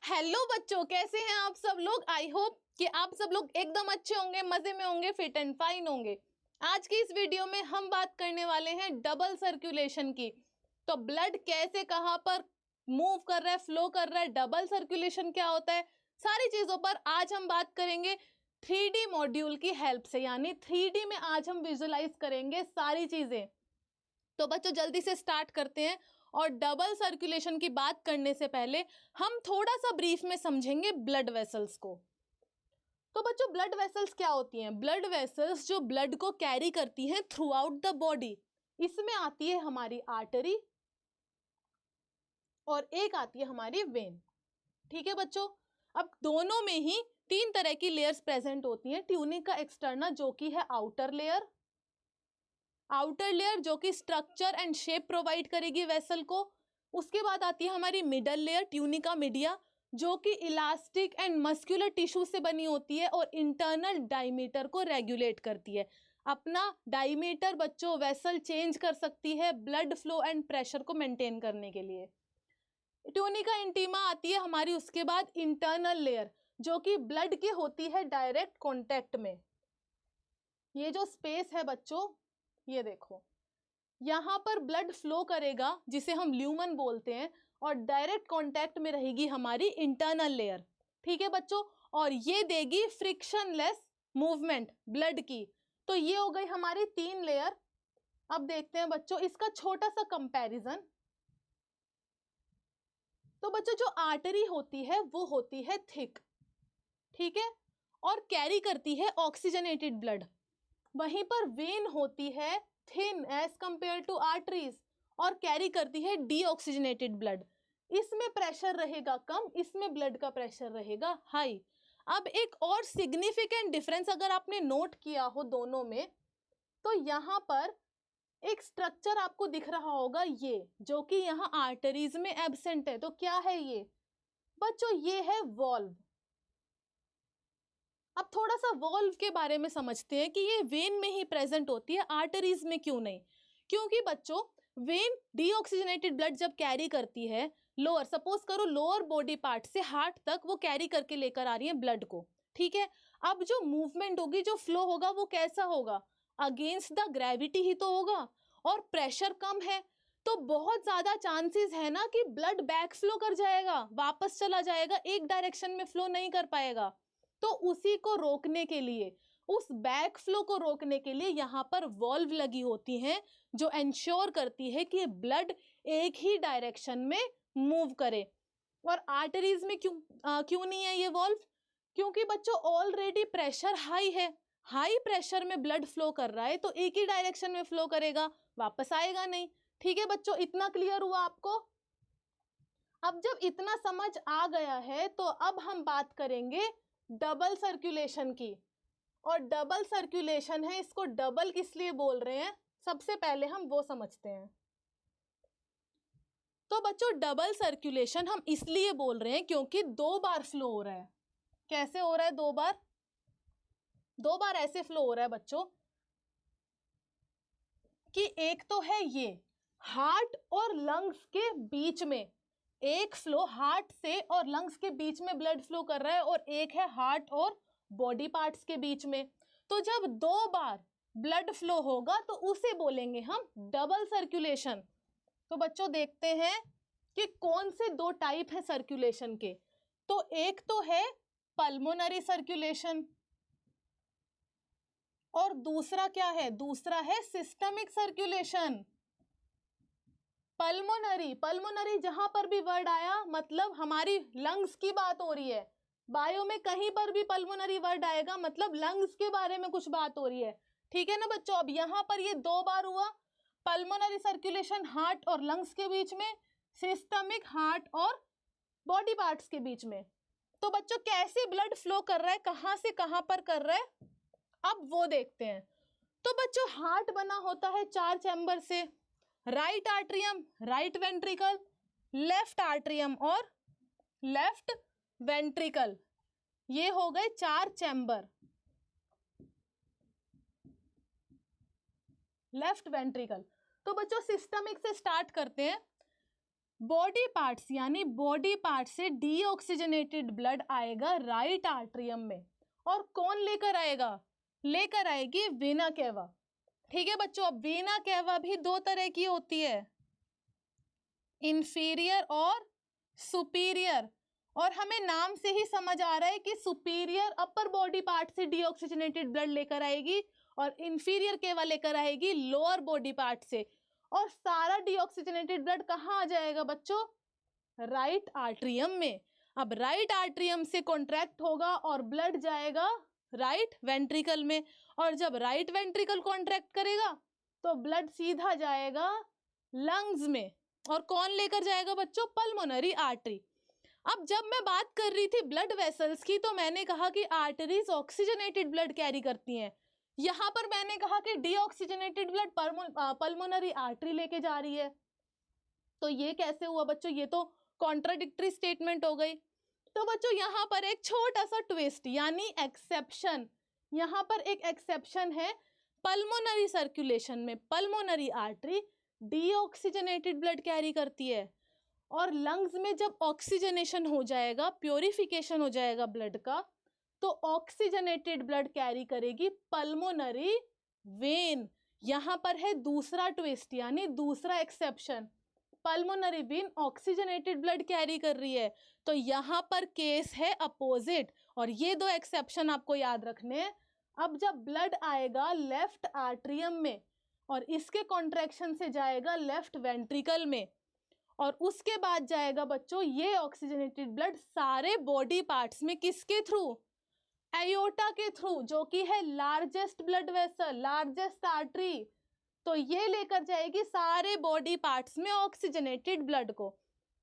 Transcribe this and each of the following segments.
Hello बच्चों, कैसे हैं आप सब लोग। आई होप कि आप सब लोग एकदम अच्छे होंगे, मजे में होंगे, फिट एंड फाइन होंगे। आज की इस वीडियो में हम बात करने वाले हैं डबल सर्कुलेशन की। तो ब्लड कैसे कहां पर मूव कर रहा है, फ्लो कर रहा है, डबल सर्कुलेशन क्या होता है, सारी चीजों पर आज हम बात करेंगे 3D मॉड्यूल की हेल्प से। यानी 3D में आज हम विजुलाइज करेंगे सारी चीजें। तो बच्चों जल्दी से स्टार्ट करते हैं। और डबल सर्कुलेशन की बात करने से पहले हम थोड़ा सा ब्रीफ में समझेंगे ब्लड वेसल्स को। तो बच्चों ब्लड वेसल्स क्या होती हैं? ब्लड वेसल्स जो ब्लड को कैरी करती हैं थ्रू आउट द बॉडी। इसमें आती है हमारी आर्टरी और एक आती है हमारी वेन। ठीक है बच्चों, अब दोनों में ही 3 तरह की लेयर्स प्रेजेंट होती हैं। ट्यूनिका एक्सटर्ना जो कि है आउटर लेयर, जो कि स्ट्रक्चर एंड शेप प्रोवाइड करेगी वेसल को। उसके बाद आती है हमारी मिडल लेयर, ट्यूनिका मीडिया, जो कि इलास्टिक एंड मस्कुलर टिश्यू से बनी होती है और इंटरनल डायमीटर को रेगुलेट करती है। अपना डायमीटर बच्चों वेसल चेंज कर सकती है ब्लड फ्लो एंड प्रेशर को मेंटेन करने के लिए। ट्यूनिका इंटीमा आती है हमारी। उसके बाद इंटरनल लेयर जो कि ब्लड की होती है डायरेक्ट कॉन्टेक्ट में। ये जो स्पेस है बच्चों, ये देखो, यहां पर ब्लड फ्लो करेगा जिसे हम ल्यूमन बोलते हैं, और डायरेक्ट कांटेक्ट में रहेगी हमारी इंटरनल लेयर। ठीक है बच्चों, और ये देगी फ्रिक्शनलेस मूवमेंट ब्लड की। तो ये हो गई हमारी 3 लेयर। अब देखते हैं बच्चों इसका छोटा सा कंपैरिजन। तो बच्चों जो आर्टरी होती है वो होती है थिक, ठीक है, और कैरी करती है ऑक्सीजनेटेड ब्लड। वहीं पर वेन होती है thin as compare to arteries और कैरी करती है डीऑक्सीजनेटेड ब्लड। इसमें प्रेशर रहेगा कम, इसमें ब्लड का प्रेशर रहेगा हाई। अब एक और सिग्निफिकेंट डिफरेंस अगर आपने नोट किया हो दोनों में, तो यहां पर एक स्ट्रक्चर आपको दिख रहा होगा, ये जो कि यहां आर्टरीज में एब्सेंट है। तो क्या है ये बच्चों? ये है वॉल्व। अब थोड़ा सा वॉल्व के बारे में समझते हैं कि ये वेन में ही प्रेजेंट होती है, आर्टरीज में क्यों नहीं। क्योंकि बच्चों वेन डीऑक्सीजनेटेड ब्लड जब कैरी करती है लोअर, सपोज करो लोअर बॉडी पार्ट से हार्ट तक वो कैरी करके लेकर आ रही है ब्लड को, ठीक है। अब जो मूवमेंट होगी, जो फ्लो होगा, वो कैसा होगा? अगेंस्ट द ग्रेविटी ही तो होगा, और प्रेशर कम है तो बहुत ज्यादा चांसेस है ना कि ब्लड बैक फ्लो कर जाएगा, वापस चला जाएगा, एक डायरेक्शन में फ्लो नहीं कर पाएगा। तो उसी को रोकने के लिए, उस बैक फ्लो को रोकने के लिए यहाँ पर वॉल्व लगी होती हैं जो इंश्योर करती है कि ब्लड एक ही डायरेक्शन में मूव करे। और आर्टरीज में क्यों नहीं है ये वॉल्व? क्योंकि बच्चों ऑलरेडी प्रेशर हाई है, हाई प्रेशर में ब्लड फ्लो कर रहा है तो एक ही डायरेक्शन में फ्लो करेगा, वापस आएगा नहीं। ठीक है बच्चों, इतना क्लियर हुआ आपको? अब जब इतना समझ आ गया है तो अब हम बात करेंगे डबल सर्कुलेशन की। और डबल सर्कुलेशन है, इसको डबल किस लिए बोल रहे हैं सबसे पहले हम वो समझते हैं। तो बच्चों डबल सर्कुलेशन हम इसलिए बोल रहे हैं क्योंकि 2 बार फ्लो हो रहा है। कैसे हो रहा है? 2 बार, 2 बार ऐसे फ्लो हो रहा है बच्चों कि एक तो है ये हार्ट और लंग्स के बीच में, एक फ्लो हार्ट से और लंग्स के बीच में ब्लड फ्लो कर रहा है, और एक है हार्ट और बॉडी पार्ट्स के बीच में। तो जब 2 बार ब्लड फ्लो होगा तो उसे बोलेंगे हम डबल सर्कुलेशन। तो बच्चों देखते हैं कि कौन से 2 टाइप है सर्कुलेशन के। तो एक तो है पल्मोनरी सर्कुलेशन, और दूसरा क्या है? दूसरा है सिस्टमिक सर्कुलेशन। पल्मोनरी जहां पर भी वर्ड आया मतलब हमारी लंग्स की बात हो रही है। बायो में कहीं पर भी पल्मोनरी वर्ड आएगा मतलब लंग्स के बारे में कुछ बात हो रही है। ठीक है ना बच्चों? अब यहां पर ये 2 बार हुआ, पल्मोनरी सर्कुलेशन हार्ट और लंग्स के बीच में, सिस्टमिक हार्ट और बॉडी पार्ट्स के बीच में। तो बच्चों कैसे ब्लड फ्लो कर रहा है, कहां से कहां पर कर रहा है, अब वो देखते हैं। तो बच्चों हार्ट बना होता है 4 चैम्बर से, right atrium, right ventricle, left atrium और लेफ्ट वेंट्रिकल। ये हो गए 4 चैम्बर। Left ventricle. तो बच्चों सिस्टमिक से स्टार्ट करते हैं। बॉडी पार्ट्स यानी बॉडी पार्ट से डीऑक्सीजनेटेड ब्लड आएगा राइट आर्टरियम में, और कौन लेकर आएगा? लेकर आएगी वेना केवा। ठीक है बच्चों, अब वेना केवा भी दो तरह की होती है, इंफीरियर और सुपीरियर, और हमें नाम से ही समझ आ रहा है कि सुपीरियर अपर बॉडी पार्ट से डीऑक्सीजनेटेड ब्लड लेकर आएगी और इंफीरियर केवा लेकर आएगी लोअर बॉडी पार्ट से। और सारा डीऑक्सीजनेटेड ब्लड कहाँ आ जाएगा बच्चों? राइट आर्टरियम में। अब राइट आर्टरियम से कॉन्ट्रैक्ट होगा और ब्लड जाएगा राइट वेंट्रिकल में, और जब राइट वेंट्रिकल कॉन्ट्रैक्ट करेगा तो ब्लड सीधा जाएगा लंग्स में, और कौन लेकर जाएगा बच्चों? Pulmonary artery. अब जब मैं बात कर रही थी ब्लड वेसल्स की तो मैंने कहा कि आर्टरीज ऑक्सीजनेटेड ब्लड कैरी करती हैं। यहाँ पर मैंने कहा कि डीऑक्सीजनेटेड ब्लड पल्मोनरी आर्टरी लेके जा रही है। तो ये कैसे हुआ बच्चों? ये तो कॉन्ट्राडिक्टरी स्टेटमेंट हो गई। तो बच्चों यहाँ पर एक छोटा सा ट्विस्ट यानी एक्सेप्शन, यहाँ पर एक एक्सेप्शन है। पल्मोनरी सर्कुलेशन में pulmonary artery deoxygenated blood carry करती है, और लंग्स में जब ऑक्सीजनेशन हो जाएगा, प्योरिफिकेशन हो जाएगा ब्लड का, तो ऑक्सीजनेटेड ब्लड कैरी करेगी पल्मोनरी वेन। यहाँ पर है दूसरा ट्विस्ट यानी दूसरा exception, pulmonary vein oxygenated blood carry कर रही है। तो यहाँ पर केस है अपोजिट, और ये दो एक्सेप्शन आपको याद रखने हैं। अब जब ब्लड आएगा लेफ्ट आर्टरियम में और इसके कॉन्ट्रैक्शन से जाएगा लेफ्ट वेंट्रिकल में, और उसके बाद जाएगा बच्चों ये ऑक्सीजनेटेड ब्लड सारे बॉडी पार्ट्स में, किसके थ्रू? एयोर्टा के थ्रू, जो कि है largest blood vessel, largest artery. तो ये लेकर जाएगी सारे बॉडी पार्ट्स में ऑक्सीजनेटेड ब्लड को।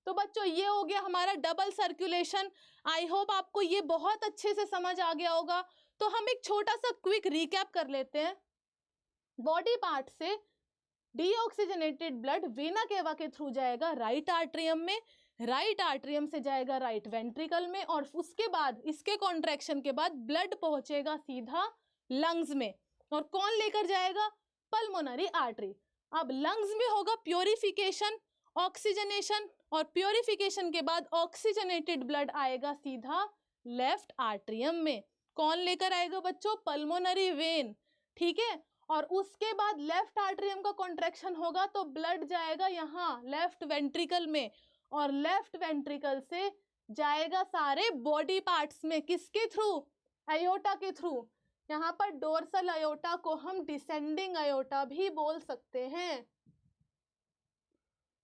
तो बच्चों ये हो गया हमारा डबल सर्कुलेशन। आई होप आपको ये बहुत अच्छे से समझ आ गया होगा। तो हम एक छोटा सा क्विक रिकैप कर लेते हैं। बॉडी पार्ट से डीऑक्सीजनेटेड ब्लड वेना केवा के थ्रू जाएगा राइट आर्टरियम में, राइट आर्टरियम से जाएगा राइट वेंट्रिकल में, और उसके बाद इसके कॉन्ट्रैक्शन के बाद ब्लड पहुंचेगा सीधा लंग्स में, और कौन लेकर जाएगा? Pulmonary artery. अब लंग्स में होगा प्योरिफिकेशन, ऑक्सीजनेशन, और प्योरिफिकेशन के बाद ऑक्सीजनेटेड ब्लड आएगा सीधा लेफ्ट आर्टरियम में। कौन लेकर आएगा बच्चों? Pulmonary vein. ठीक है, और उसके बाद लेफ्ट आर्टरियम का कॉन्ट्रैक्शन होगा तो ब्लड जाएगा यहाँ लेफ्ट वेंट्रिकल में, और लेफ्ट वेंट्रिकल से जाएगा सारे बॉडी पार्ट्स में, किसके थ्रू? अयोटा के थ्रू। यहाँ पर डोर्सल अयोटा को हम डिसेंडिंग अयोटा भी बोल सकते हैं।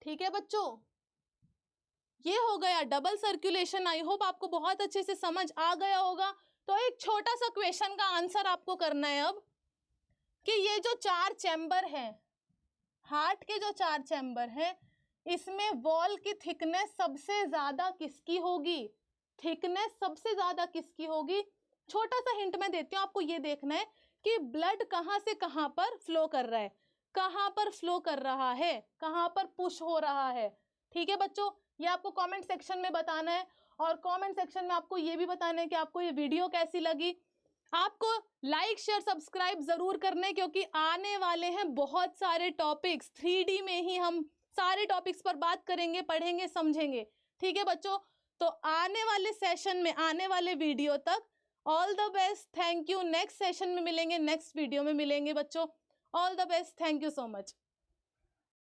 ठीक है बच्चों, ये हो गया डबल सर्कुलेशन। आई होप आपको बहुत अच्छे से समझ आ गया होगा। तो एक छोटा सा क्वेश्चन का आंसर आपको करना है अब, कि ये जो 4 चैम्बर हैं, हार्ट के जो 4 चैम्बर हैं, इसमें वॉल की थिकनेस सबसे ज्यादा किसकी होगी? थिकनेस सबसे ज्यादा किसकी होगी? छोटा सा हिंट मैं देती हूँ आपको, ये देखना है कि ब्लड कहाँ से कहाँ पर फ्लो कर रहा है, कहाँ पर फ्लो कर रहा है, कहाँ पर पुश हो रहा है। ठीक है बच्चों, ये आपको कमेंट सेक्शन में बताना है, और कमेंट सेक्शन में आपको ये भी बताना है कि आपको ये वीडियो कैसी लगी। आपको लाइक शेयर सब्सक्राइब जरूर करना है, क्योंकि आने वाले हैं बहुत सारे टॉपिक्स। 3D में ही हम सारे टॉपिक्स पर बात करेंगे, पढ़ेंगे, समझेंगे। ठीक है बच्चों, तो आने वाले सेशन में, आने वाले वीडियो तक all the best, thank you. Next session में मिलेंगे, नेक्स्ट वीडियो में मिलेंगे बच्चों। All the best, thank you so much.